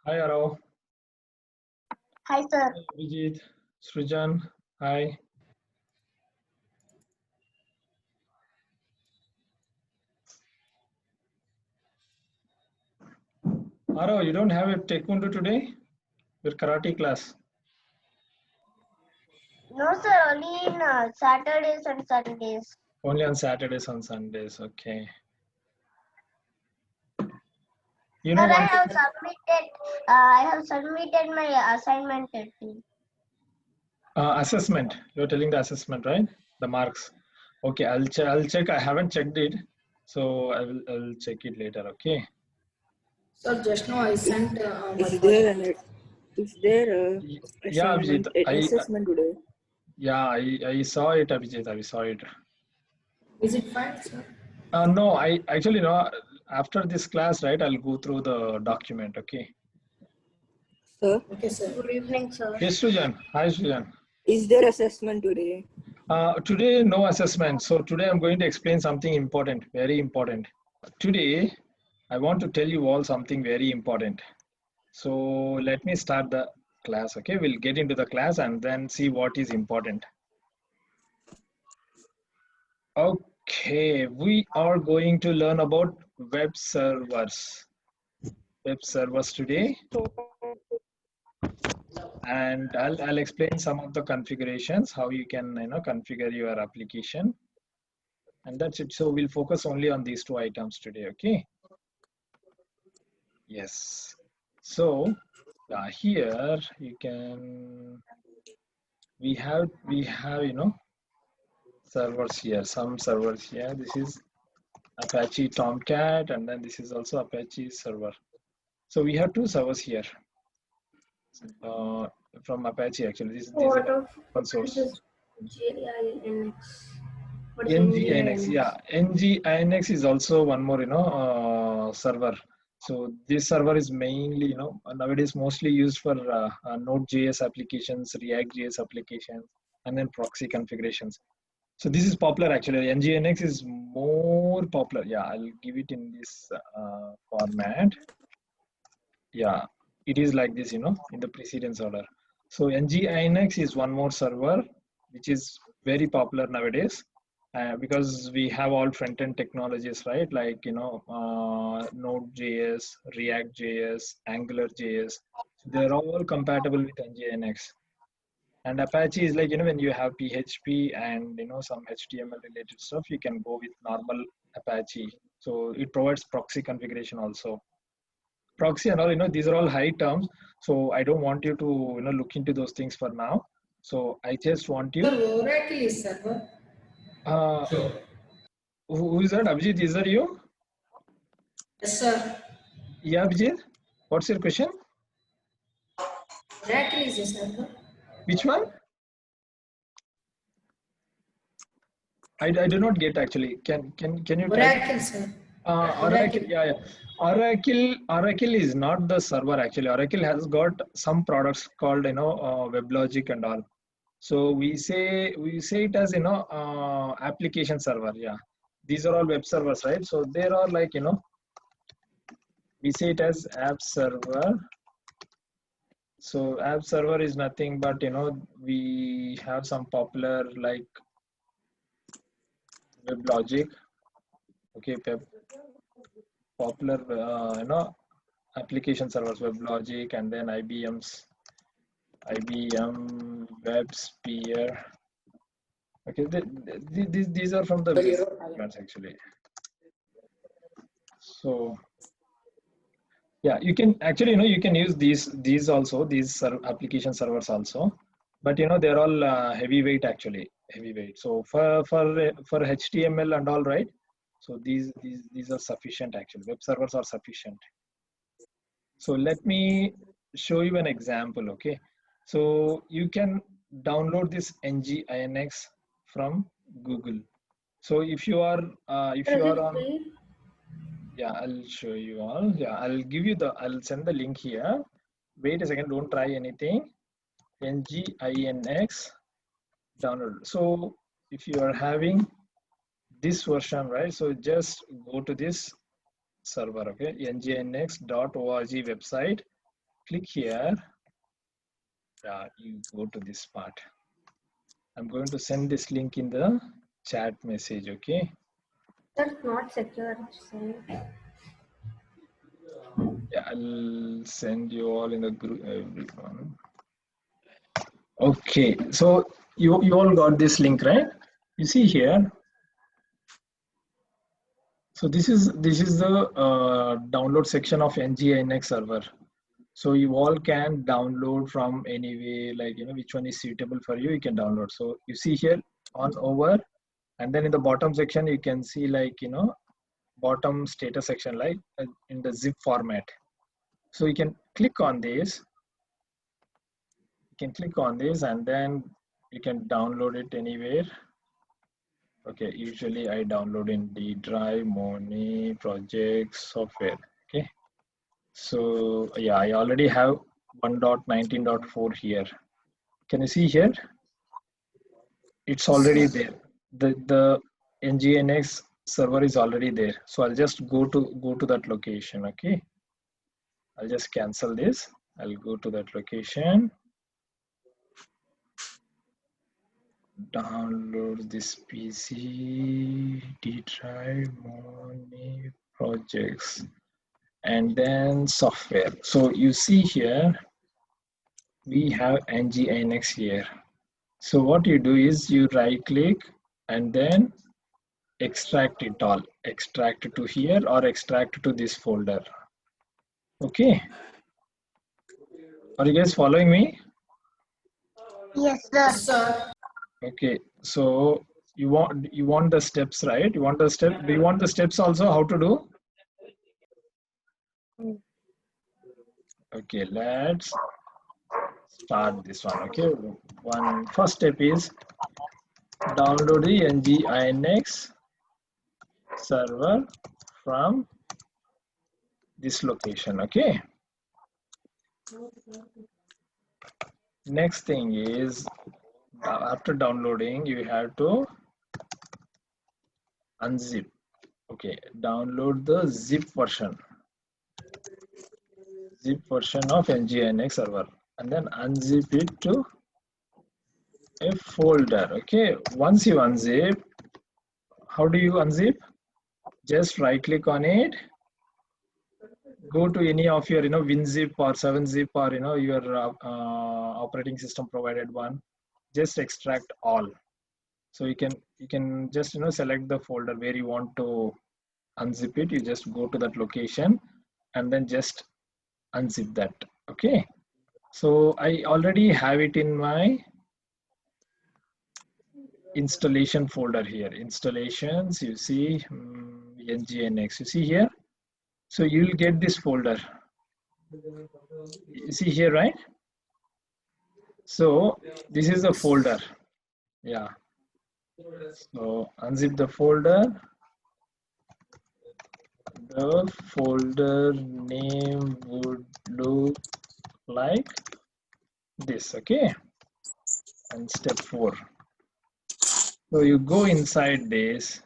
Hi, Arav. Hi, sir. Vijit, Srijan. Hi. Arav, you don't have a taekwondo today? Your karate class. No, sir. Only in Saturdays and Sundays. Only on Saturdays and Sundays. Okay. You know Sir, one thing? I have submitted my assignment today. Assessment. You're telling the assessment, right? The marks. Okay, I'll check. I haven't checked it, so I'll check it later. Okay. So just now I sent Is there a Yeah, Abhijit. assessment today? I saw it, Abhijit. I saw it. Is it fine, sir? No, I actually know. After this class, right? I'll go through the document. Okay. Sir, Okay, sir. Good evening, sir. Yes, Srijan. Hi, Srijan. is there assessment today? Today, no assessment. So today I'm going to explain something important, very important. Today, I want to tell you all something very important. So let me start the class, okay? We'll get into the class and then see what is important. Okay, we are going to learn about web servers. Web servers today. And I'll explain some of the configurations, how you can configure your application. And that's it. So we'll focus only on these two items today, okay? Yes. So here you can, we have servers here, some servers here. This is Apache Tomcat, and then this is also Apache server. So we have two servers here from Apache actually. These are open source. NGINX, yeah. NGINX is also one more, server. So this server is mainly, nowadays mostly used for Node.js applications, React.js applications, and then proxy configurations. So this is popular actually. NGINX is more popular. Yeah, I'll give it in this format. Yeah, it is like this, in the precedence order. So NGINX is one more server, which is very popular nowadays. Because we have all front-end technologies, right? Like, Node.js, React.js, AngularJS. They're all compatible with NGINX. And Apache is like, when you have PHP and, some HTML related stuff, you can go with normal Apache. So it provides proxy configuration also. Proxy and all, these are all high terms. So I don't want you to, look into those things for now. So I just want you. Sir, Oracle is server. Who is that? Abhijit, is that you? Yes, sir. Yeah, Abhijit. What's your question? Oracle is a server. Which one? I do not get actually. Can you Oracle, sir. Oracle, yeah. Oracle is not the server actually. Oracle has got some products called WebLogic and all. So we say it as application server. Yeah, these are all web servers, right? So there are like we say it as app server. So app server is nothing but we have some popular like WebLogic. Okay, popular application servers, WebLogic, and then IBM WebSphere. Okay, these are from the web actually. So yeah, you can actually you can use these also, these application servers also, but they're all heavyweight actually, heavyweight. So for HTML and all, right? So these are sufficient actually. Web servers are sufficient. So let me show you an example. Okay, so you can download this NGINX from Google. So if you are on, yeah, I'll show you all. Yeah, I'll send the link here. Wait a second, don't try anything. NGINX download. So if you are having this version, right? So just go to this server, okay? nginx.org website. click here. Yeah, you go to this part. I'm going to send this link in the chat message, okay? That's not secure. Yeah, I'll send you all in the group, everyone. Okay, so you all got this link, right? You see here. So this is the download section of NGINX server. So you all can download from anyway, like, you know, which one is suitable for you, you can download. So you see here on over, and then in the bottom section, you can see, like, you know, bottom status section, like in the zip format. So you can click on this. You can click on this and then you can download it anywhere. Okay, usually I download in D drive, Moni, projects, software. Okay. So yeah, I already have 1.19.4 here. Can you see here? It's already there. The NGINX server is already there. So I'll just go to that location. Okay. I'll just cancel this. I'll go to that location. Download this PC, D drive, Moni, projects, and then software. So you see here, we have NGINX here. So what you do is you right click and then extract it all. Extract it to here or extract to this folder. Okay. Are you guys following me? Yes, sir. Yes, sir. Okay. So you want the steps, right? You want the step. Do you want the steps also? How to do? Okay. Let's start this one. Okay. First step is download the NGINX server from this location. Okay. Next thing is, after downloading, you have to unzip. Okay, download the zip version of NGINX server, and then unzip it to a folder. Okay, once you unzip, how do you unzip? Just right click on it, go to any of your, you know, WinZip or 7-zip or, you know, your operating system provided one, just extract all. So you can just, you know, select the folder where you want to unzip it. You just go to that location and then just unzip that. Okay, so I already have it in my installation folder here. Installations, you see, NGINX, you see here. So you'll get this folder. You see here, right? So this is the folder. Yeah. So unzip the folder. The folder name would look like this. Okay. And step 4. So you go inside this.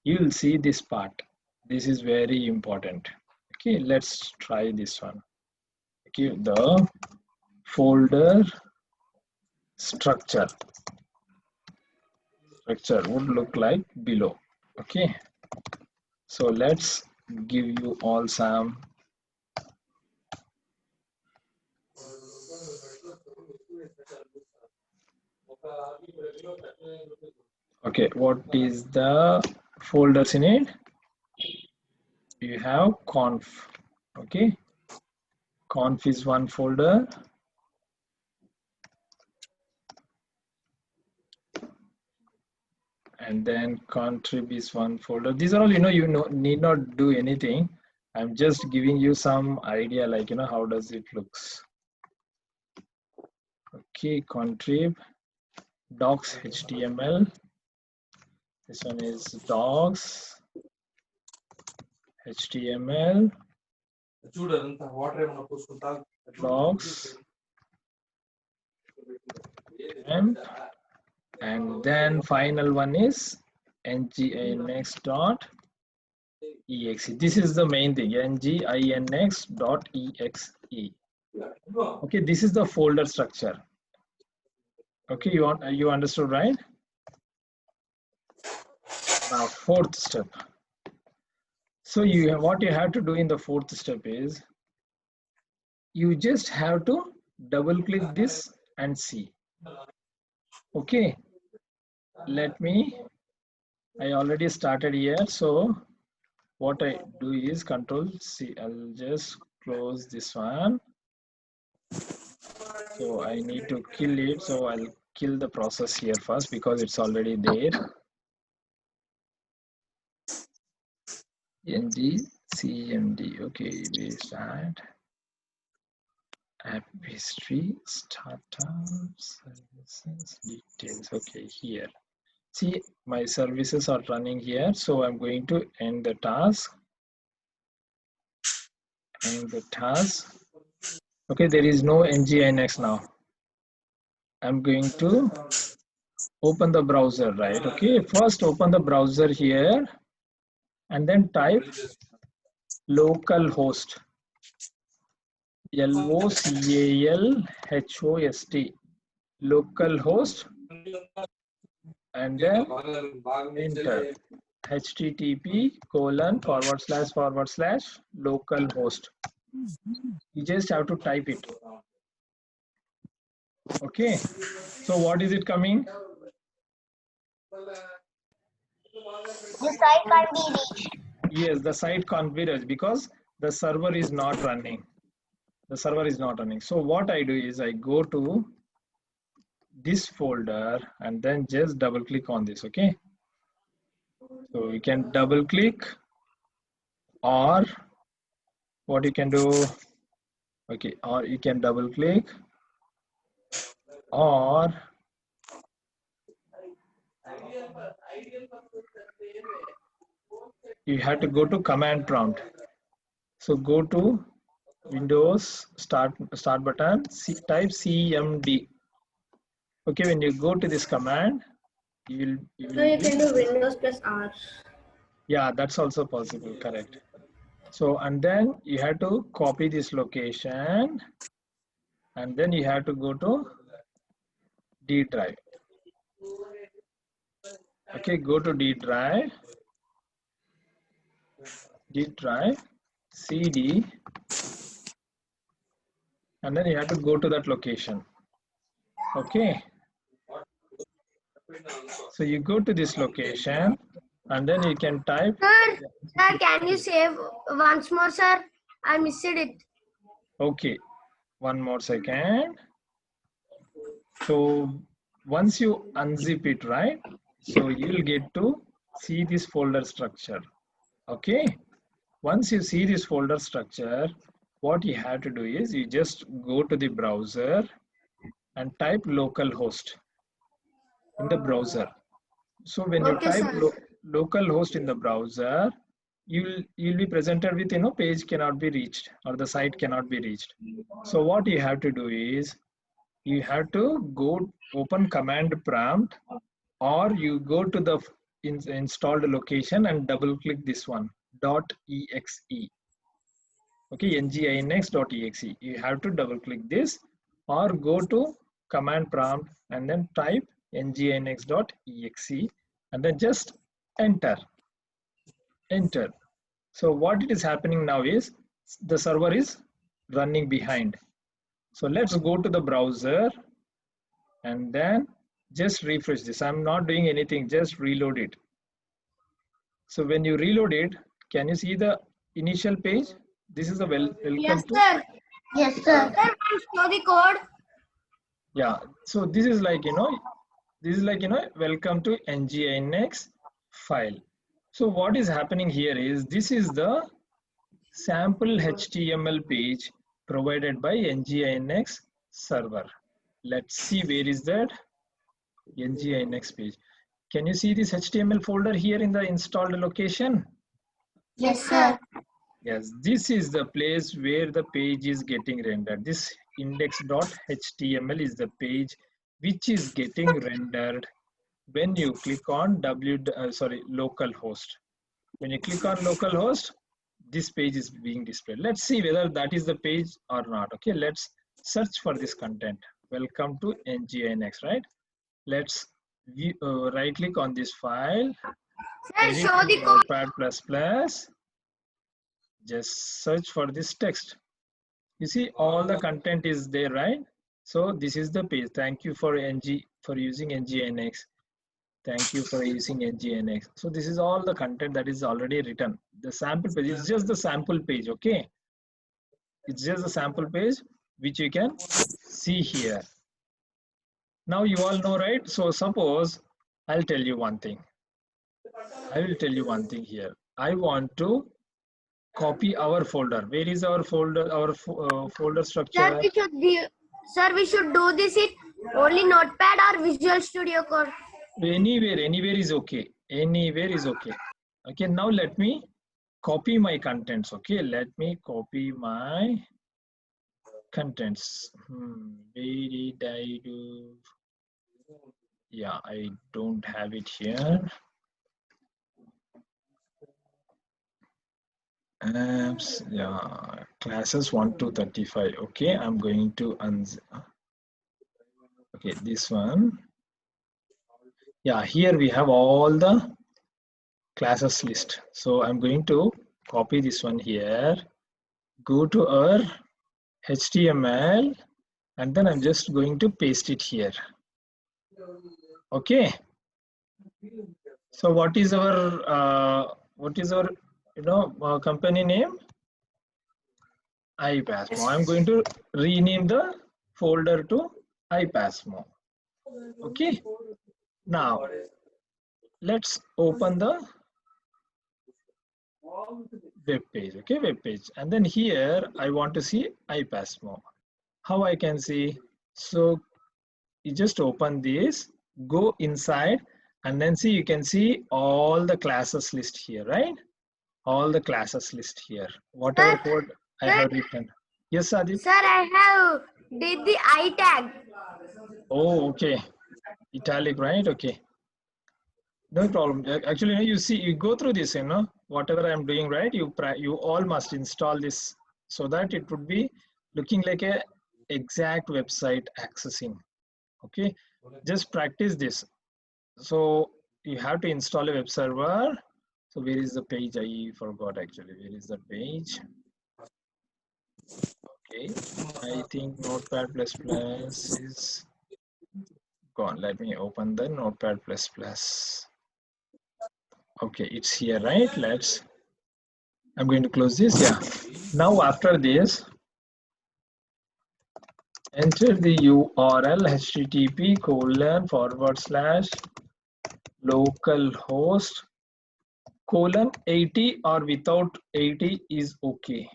You'll see this part. This is very important. Okay, let's try this one. Okay, the folder structure would look like below. Okay, so let's give you all some okay. What is the folders in it? You have conf. Okay, conf is one folder. And then contrib is one folder. These are all, you need not do anything. I'm just giving you some idea, like, how does it looks. Okay, contrib, docs HTML. This one is docs HTML. Docs and then final one is NGINX dot exe. This is the main thing, nginx.exe. Okay, this is the folder structure. Okay, you understood, right? Now, fourth step. So what you have to do in the fourth step is you just have to double click this and see. Okay, I already started here. So what I do is Control C. I'll just close this one. So I need to kill it. So I'll kill the process here first because it's already there. ngcmd. Okay, we start. App history, startup, services, details. Okay, here. See, my services are running here. So I'm going to end the task. End the task. Okay, there is no nginx now. I'm going to open the browser, right? Okay, first open the browser here and then type localhost. LOCALHOST. Localhost. And then enter. http://localhost. You just have to type it. Okay, so what is it coming? The site can't be reached. Yes, the site can't be reached because the server is not running. The server is not running. So what I do is I go to this folder and then just double click on this. Okay, so you can double click, or what you can do, okay, or you can double click, or you have to go to command prompt. So go to Windows start button, type cmd. Okay, when you go to this command, you will So you can do Windows plus R. Yeah, that's also possible, correct. So, and then you have to copy this location and then you have to go to D drive. Okay, go to D drive, CD, and then you have to go to that location. Okay. So you go to this location and then you can type. Sir, can you save once more, sir? I missed it. Okay, one more second. So once you unzip it, right? So you'll get to see this folder structure. Okay. Once you see this folder structure, what you have to do is you just go to the browser and type localhost in the browser. So when you type localhost in the browser, you'll be presented with, page cannot be reached or the site cannot be reached. So what you have to do is you have to go open command prompt, or you go to the installed location and double click this one, .exe. Okay, nginx.exe. You have to double click this or go to command prompt and then type nginx.exe and then just enter. So what it is happening now is the server is running behind. So let's go to the browser and then just refresh this. I'm not doing anything, just reload it. So when you reload it, can you see the initial page? This is the welcome Yes, to. sir. Yes, sir. Sir, show the code. Yeah. So this is like, welcome to nginx file. So what is happening here is this is the sample HTML page provided by nginx server. Let's see, where is that nginx page? Can you see this HTML folder here in the installed location? Yes, sir. Yes, this is the place where the page is getting rendered. This index.html is the page which is getting rendered when you click on localhost. When you click on localhost, this page is being displayed. Let's see whether that is the page or not. Okay, let's search for this content. Welcome to NGINX, right? Let's view, right click on this file. Sir, Edit show in the code. Notepad++. Just search for this text. You see all the content is there, right? So this is the page. Thank you for using NGINX. Thank you for using NGINX. So this is all the content that is already written. The sample page is just the sample page, okay? It's just the sample page which you can see here. Now you all know, right? So suppose I'll tell you one thing. I will tell you one thing here. I want to copy our folder. Where is our folder? Our folder structure. Sir, we should do this in only Notepad or Visual Studio Code. Anywhere is okay. Anywhere is okay. Okay, now let me copy my contents. Okay, let me copy my contents. Where did I do? Yeah, I don't have it here. Apps, yeah, classes 1 to 35. Okay, I'm going to okay, this one. Yeah, here we have all the classes list. So I'm going to copy this one here, go to our HTML, and then I'm just going to paste it here. Okay. So what is our company name? iPasmo. I'm going to rename the folder to iPasmo. Okay. Now let's open the web page. Okay, web page, and then here I want to see iPasmo. How I can see? So you just open this, go inside, and then see, you can see all the classes list here, right? All the classes list here. Whatever code I have written. Yes, Adit? Sir, I have did the I tag. Oh, okay. Italic, right? Okay. No problem. Actually, you see, you go through this, whatever I'm doing, right? You all must install this so that it would be looking like a exact website accessing. Okay, just practice this. So you have to install a web server. So where is the page? I forgot actually. Where is the page? Okay, I think Notepad++ is gone. Let me open the Notepad++. Okay, it's here, right? I'm going to close this. Yeah. Now after this, enter the URL http://localhost:80 or without 80 is okay.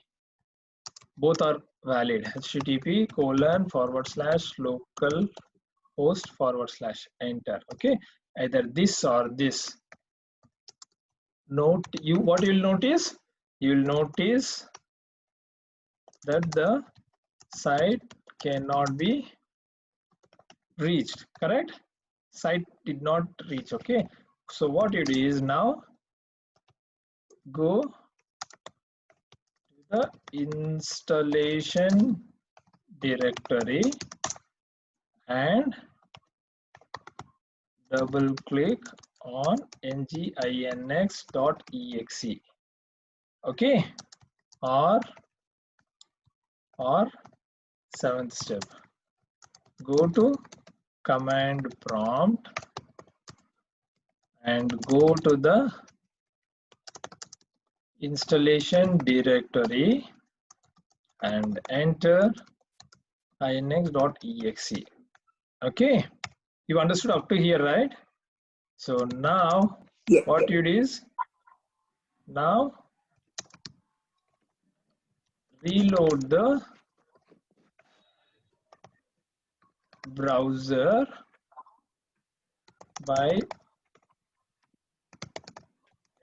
Both are valid. http://localhost/enter. Okay, either this or this. What you will notice? You will notice that the site cannot be reached. Correct? Site did not reach. Okay. So what you do is now go to the installation directory and double click on nginx.exe. Okay, or seventh step, go to command prompt and go to the installation directory and enter inx.exe. Okay, you understood up to here, right? So now what you do is, now reload the browser by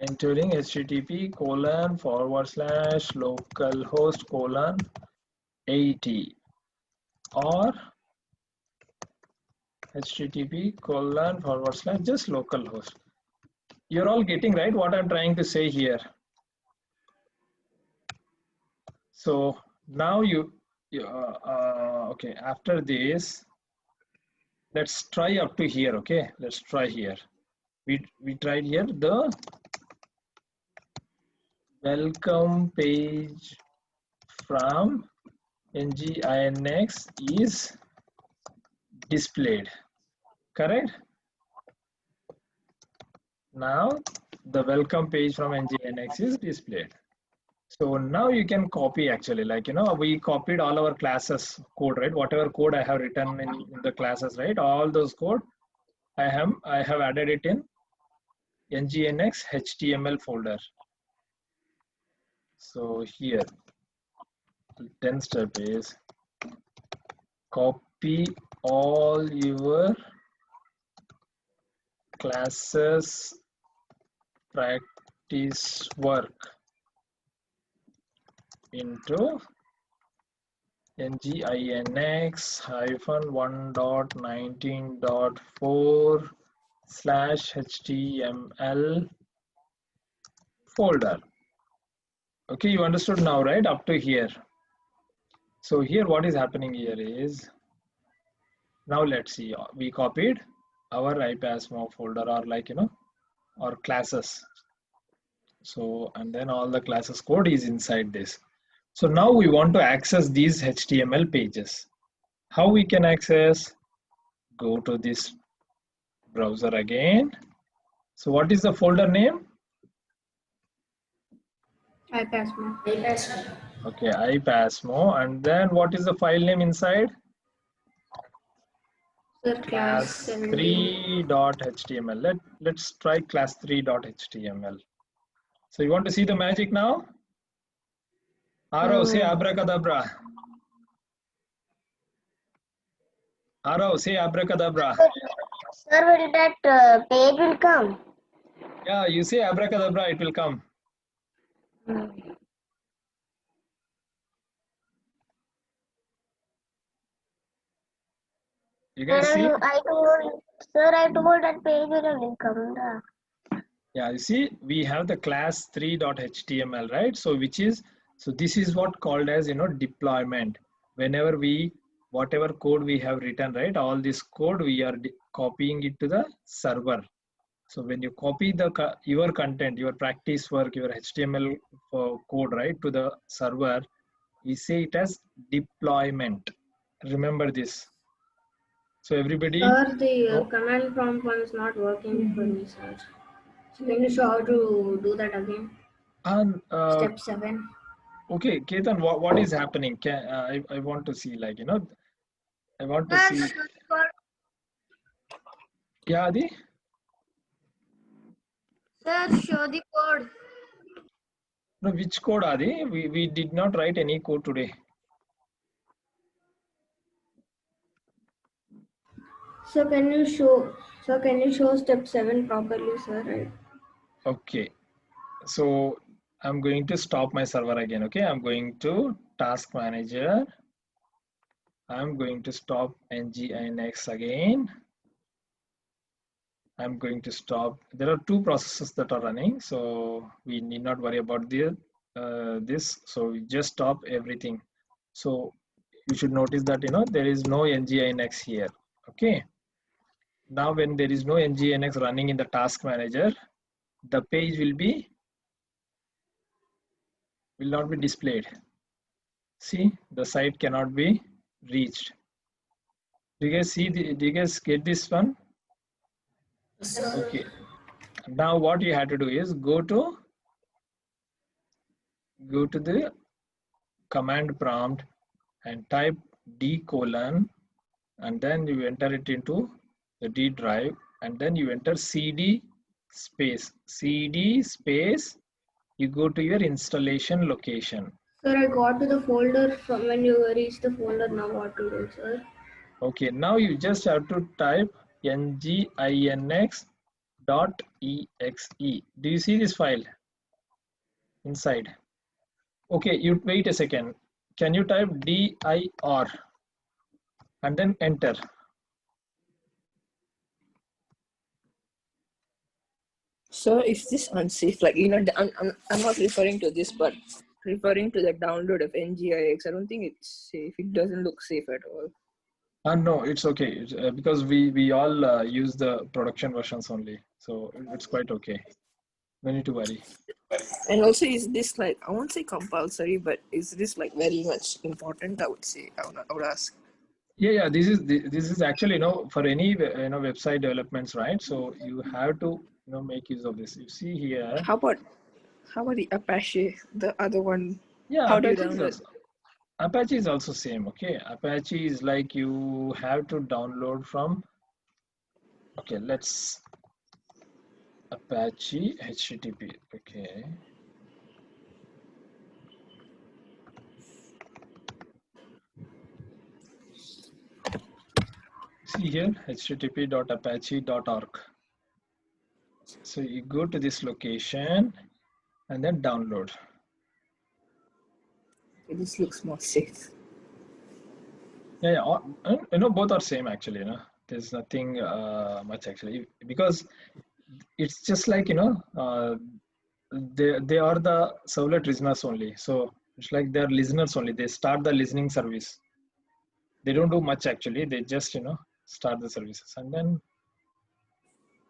entering http://localhost:80 or http:// just localhost. You're all getting right what I'm trying to say here. So now okay, after this, let's try up to here. Okay, let's try here. We tried here the welcome page from NGINX is displayed, correct? Now the welcome page from NGINX is displayed. So now you can copy actually, like, we copied all our classes code, right? Whatever code I have written in the classes, right? All those code I have added it in NGINX HTML folder. So here, the 10th step is copy all your classes practice work into NGINX -1.19.4/HTML folder. Okay, you understood now, right? Up to here. So here, what is happening here is, now let's see, we copied our IPASMO folder, or like, or classes. So, and then all the classes code is inside this. So now we want to access these HTML pages. How we can access? Go to this browser again. So what is the folder name? IPASMO. IPASMO. Okay, IPASMO. And then what is the file name inside? Sir, class 17. class3.html. Let's try class3.html. So you want to see the magic now? Arav, say abracadabra. Arav, say abracadabra. Sir, will that page will come? Yeah, you say abracadabra, it will come. You guys see? I told that page will come. Yeah, you see, we have the class3.html, right? So this is what called as, deployment. Whenever whatever code we have written, right? All this code, we are copying it to the server. So when you copy your content, your practice work, your HTML code, right, to the server, we say it as deployment. Remember this. So everybody. Sir, the command prompt one is not working for me, sir. So can you show how to do that again? Step 7. Okay, Ketan, what is happening? I want to see, like, I want to see. Yeah, Adi? Sir, show the code. No, which code, Adi? We did not write any code today. So can you show step 7 properly, sir? Right. Okay. So I'm going to stop my server again. Okay. I'm going to task manager. I'm going to stop NGINX again. I'm going to stop. There are 2 processes that are running, so we need not worry about this. So we just stop everything. So you should notice that, there is no NGINX here. Okay. Now when there is no NGINX running in the task manager, the page will not be displayed. See, the site cannot be reached. Do you guys see? Do you guys get this one? Okay. Now what you have to do is go to the command prompt and type D:, and then you enter it into the D drive, and then you enter CD space. You go to your installation location. Sir, I got to the folder from when you reach the folder. Now what to do, sir? Okay, now you just have to type nginx.exe. Do you see this file inside? Okay, you wait a second. Can you type dir and then enter? So is this unsafe? Like, I'm not referring to this, but referring to the download of NGIX. I don't think it's safe. It doesn't look safe at all. No, it's okay. Because we all use the production versions only, so it's quite okay. No need to worry. And also, is this like, I won't say compulsory, but is this like very much important? I would say. I would ask. Yeah. This is actually for any website developments, right? So you have to make use of this. You see here. How about the Apache, the other one? Yeah, How do you Apache is download? also, Apache is also same. Okay, Apache is like you have to download from. Okay, let's Apache HTTP. Okay. See here, http.apache.org. So you go to this location and then download. This looks more safe. Yeah. Both are same actually. There's nothing much actually, because it's just like they are the servlet listeners only. So it's like they're listeners only. They start the listening service. They don't do much actually. They just start the services, and then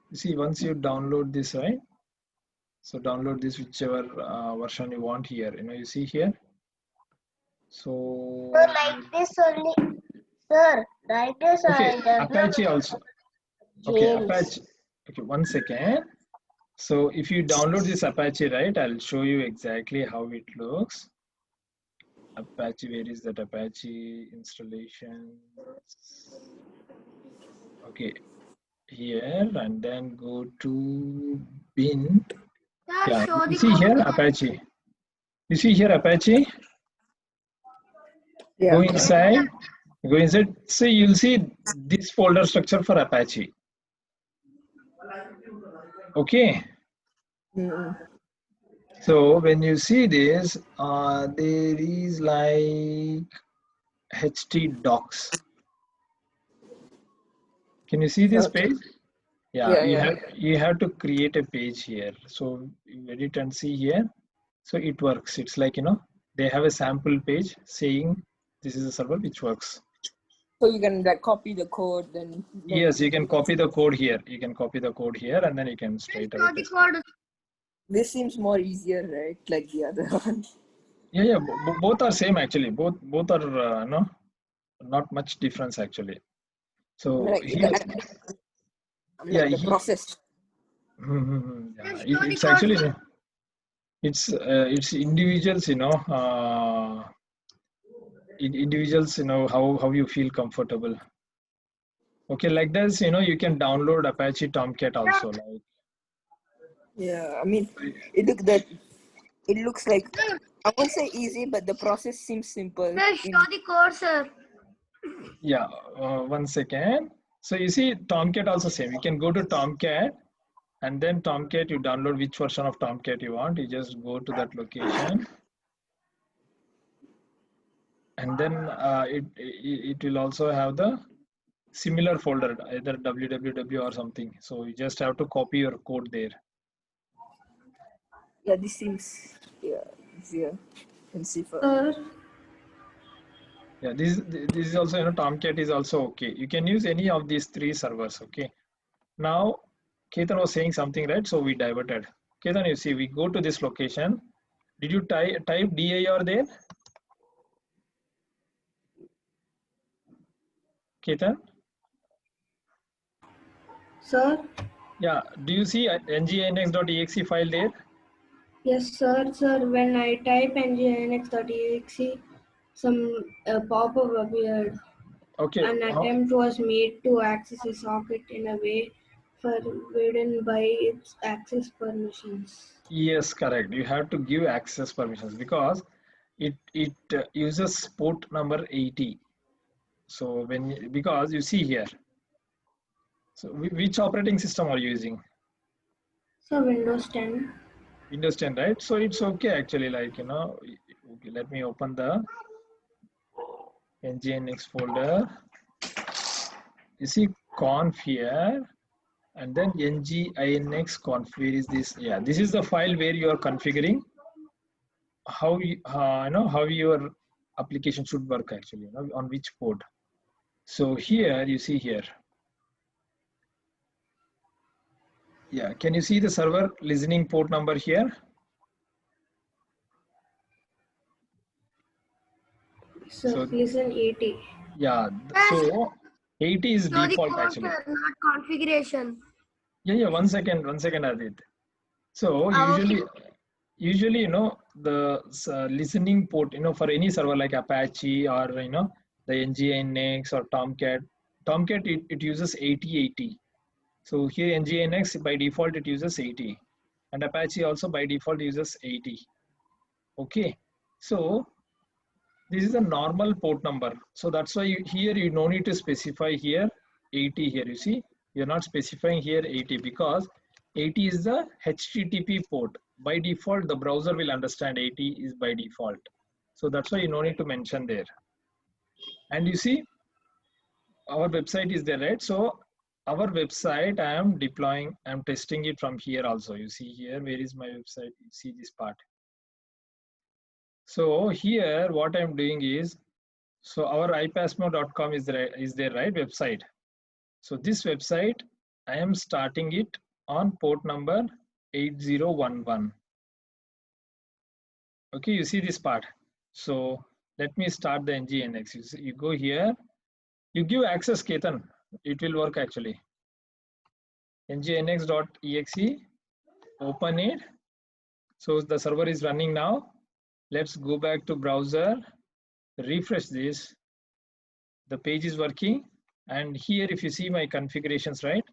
you see once you download this, right? So download this whichever version you want here. You see here. So like this only, sir. Like this. okay, Apache also. Okay, Apache. Okay, 1 second. So if you download this Apache, right, I'll show you exactly how it looks. Apache, where is that Apache installation? Okay, here, and then go to bin. Sir, Yeah, show you the see here code. Apache. You see here Apache. Yeah. Go inside. Go inside. So you'll see this folder structure for Apache. Okay. Mm-mm. So when you see this, there is like htdocs. Can you see this page? Yeah, you have to create a page here. So you edit and see here. So it works. It's like they have a sample page saying this is a server which works. So you can like copy the code, then. Yes, you can copy the code here. You can copy the code here, and then you can straight away Show the test. code. This seems more easier, right? Like the other one. Yeah. Both are same actually. Both are not much difference actually. So Like here, the process. Yeah, it's actually it's individuals. Individuals. How you feel comfortable. Okay, like this. You can download Apache Tomcat also. Like. Yeah, I mean, it looks like, I won't say easy, but the process seems simple. Sir, show the code, sir. Yeah, 1 second. So you see Tomcat also same. You can go to Tomcat, and then Tomcat, you download which version of Tomcat you want. You just go to that location, and then it will also have the similar folder, either www or something. So you just have to copy your code there. Yeah, this seems easier and safer. Yeah, this is also Tomcat is also okay. You can use any of these 3 servers. Okay. Now Ketan was saying something, right? So we diverted. Ketan, you see, we go to this location. Did you type dir there? Ketan? Sir? Yeah. Do you see nginx.exe file there? Yes, sir. Sir, when I type nginx.exe, some pop-up appeared. Okay. An attempt was made to access a socket in a way forbidden by its access permissions. Yes, correct. You have to give access permissions because it uses port number 80. So because you see here. So which operating system are you using? So Windows 10. Windows 10, right? So it's okay actually, like okay, let me open the nginx folder. You see conf here, and then nginx conf. Where is this? Yeah, this is the file where you are configuring how you, how your application should work actually, on which port. So here you see here. Yeah, can you see the server listening port number here? So listen 80. Yeah, so 80 is Show the default code, actually. sir, not configuration. Yeah, one second, Adit. So Okay. usually, the listening port, for any server like Apache or, the nginx or Tomcat, it uses 8080. So here nginx by default, it uses 80. And Apache also by default uses 80. Okay. So this is a normal port number. So that's why here you no need to specify here 80 here. You see, you're not specifying here 80 because 80 is the HTTP port. By default, the browser will understand 80 is by default. So that's why you no need to mention there. And you see, our website is there, right? So our website, I'm testing it from here also. You see here, where is my website? You see this part. So here, what I'm doing is, so our ipasmo.com is there, right, website. So this website, I am starting it on port number 8011. Okay, you see this part. So let me start the nginx. You go here, you give access, Ketan. It will work actually. nginx.exe, open it. So the server is running now. Let's go back to browser, refresh this. The page is working. And here, if you see my configurations, right,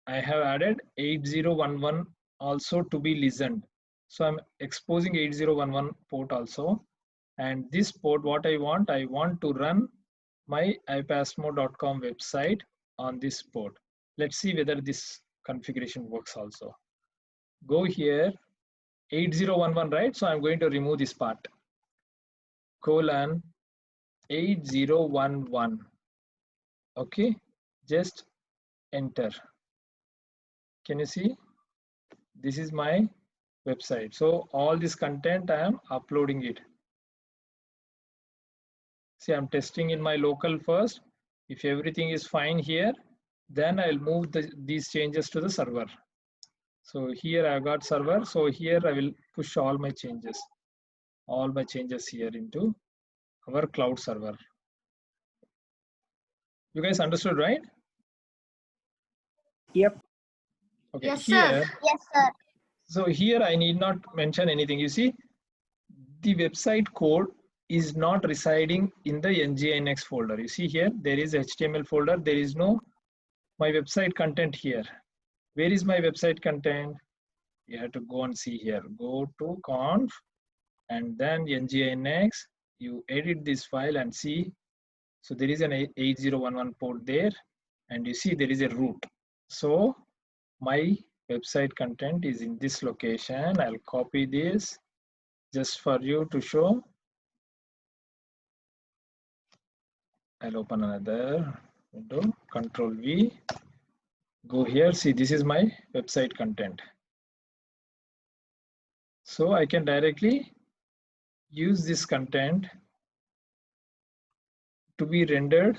I have added 8011 also to be listened. So I'm exposing 8011 port also. And this port, what I want to run my ipasmo.com website on this port. Let's see whether this configuration works also. Go here, 8011, right? So I'm going to remove this part. Colon 8011. Okay, just enter. Can you see? This is my website. So all this content, I am uploading it. See, I'm testing in my local first. If everything is fine here, then I'll move these changes to the server. So here I've got server. So here I will push all my changes here into our cloud server. You guys understood, right? Yep. Okay. Yes, Here, sir. Yes, sir. so here I need not mention anything. You see, the website code is not residing in the nginx folder. You see here, there is HTML folder. There is no my website content here. Where is my website content? You have to go and see here. Go to conf and then nginx. You edit this file and see. So there is an 8011 port there, and you see there is a root. So my website content is in this location. I'll copy this just for you to show. I'll open another window, Control V. Go here, see this is my website content. So I can directly use this content to be rendered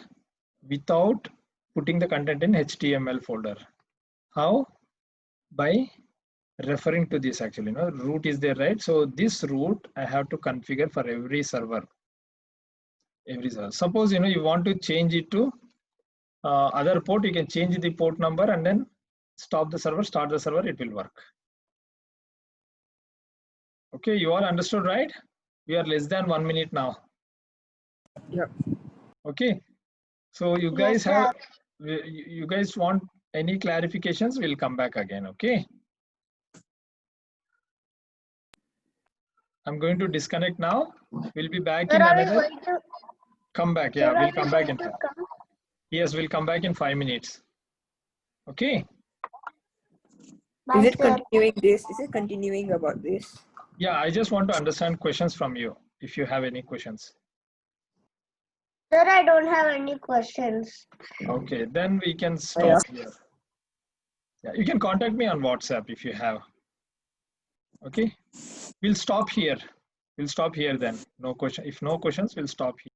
without putting the content in HTML folder. How? By referring to this actually, root is there, right? So this root I have to configure for every server. Suppose, you want to change it to other port, you can change the port number and then stop the server, start the server, it will work. Okay, you all understood, right? We are less than 1 minute now. Yep. Okay, so you guys you guys want any clarifications? We'll come back again. Okay, I'm going to disconnect now. We'll be back in another. Come back. Yeah, we'll come back in. Yes, we'll come back in 5 minutes. Okay. Bye, Is it sir. continuing this? Is it continuing about this? Yeah, I just want to understand questions from you. If you have any questions. Sir, I don't have any questions. Okay, then we can stop here. Yeah, you can contact me on WhatsApp if you have. Okay, we'll stop here. We'll stop here then. No question. If no questions, we'll stop here.